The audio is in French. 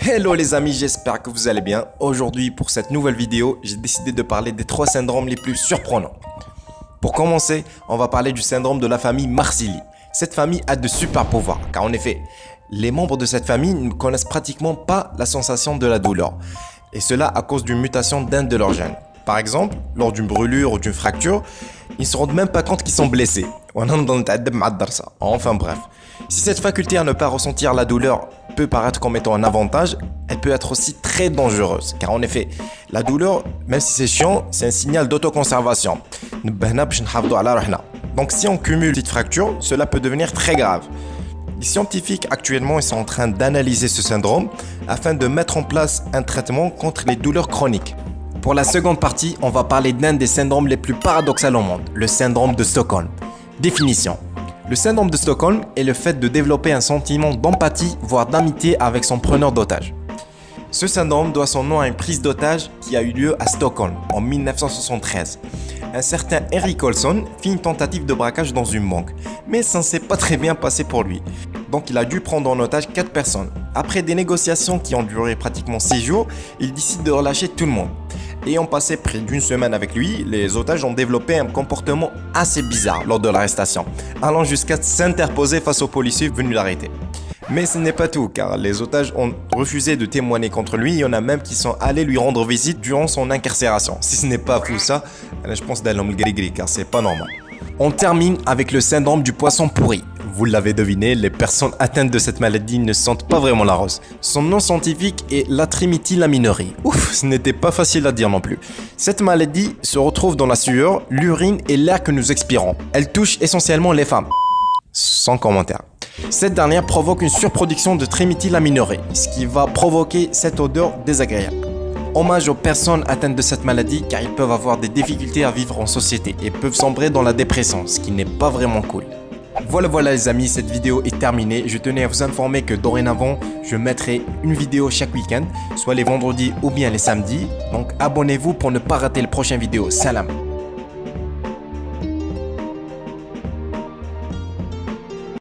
Hello les amis, j'espère que vous allez bien. Aujourd'hui pour cette nouvelle vidéo, j'ai décidé de parler des 3 syndromes les plus surprenants. Pour commencer, on va parler du syndrome de la famille Marsili. Cette famille a de super pouvoirs, car en effet, les membres de cette famille ne connaissent pratiquement pas la sensation de la douleur. Et cela à cause d'une mutation d'un de leurs gènes. Par exemple, lors d'une brûlure ou d'une fracture, ils ne se rendent même pas compte qu'ils sont blessés. Enfin bref. Si cette faculté à ne pas ressentir la douleur peut paraître comme étant un avantage, elle peut être aussi très dangereuse. Car en effet, la douleur, même si c'est chiant, c'est un signal d'autoconservation. Donc si on cumule une petite fracture, cela peut devenir très grave. Les scientifiques actuellement ils sont en train d'analyser ce syndrome afin de mettre en place un traitement contre les douleurs chroniques. Pour la seconde partie, on va parler d'un des syndromes les plus paradoxaux au monde, le syndrome de Stockholm. Définition. Le syndrome de Stockholm est le fait de développer un sentiment d'empathie, voire d'amitié avec son preneur d'otage. Ce syndrome doit son nom à une prise d'otage qui a eu lieu à Stockholm en 1973. Un certain Erik Olsson fit une tentative de braquage dans une banque, mais ça ne s'est pas très bien passé pour lui. Donc il a dû prendre en otage 4 personnes. Après des négociations qui ont duré pratiquement 6 jours, il décide de relâcher tout le monde. Ayant passé près d'une semaine avec lui, les otages ont développé un comportement assez bizarre lors de l'arrestation, allant jusqu'à s'interposer face aux policiers venus l'arrêter. Mais ce n'est pas tout, car les otages ont refusé de témoigner contre lui, il y en a même qui sont allés lui rendre visite durant son incarcération. Si ce n'est pas fou ça, je pense d'un homme gris-gris, car c'est pas normal. On termine avec le syndrome du poisson pourri. Vous l'avez deviné, les personnes atteintes de cette maladie ne sentent pas vraiment la rose. Son nom scientifique est l'atriméthylaminerie. Ouf, ce n'était pas facile à dire non plus. Cette maladie se retrouve dans la sueur, l'urine et l'air que nous expirons. Elle touche essentiellement les femmes. Sans commentaire. Cette dernière provoque une surproduction de triméthylaminerie, ce qui va provoquer cette odeur désagréable. Hommage aux personnes atteintes de cette maladie car ils peuvent avoir des difficultés à vivre en société et peuvent sombrer dans la dépression, ce qui n'est pas vraiment cool. Voilà les amis, cette vidéo est terminée. Je tenais à vous informer que dorénavant, je mettrai une vidéo chaque week-end, soit les vendredis ou bien les samedis. Donc abonnez-vous pour ne pas rater les prochaines vidéos. Salam.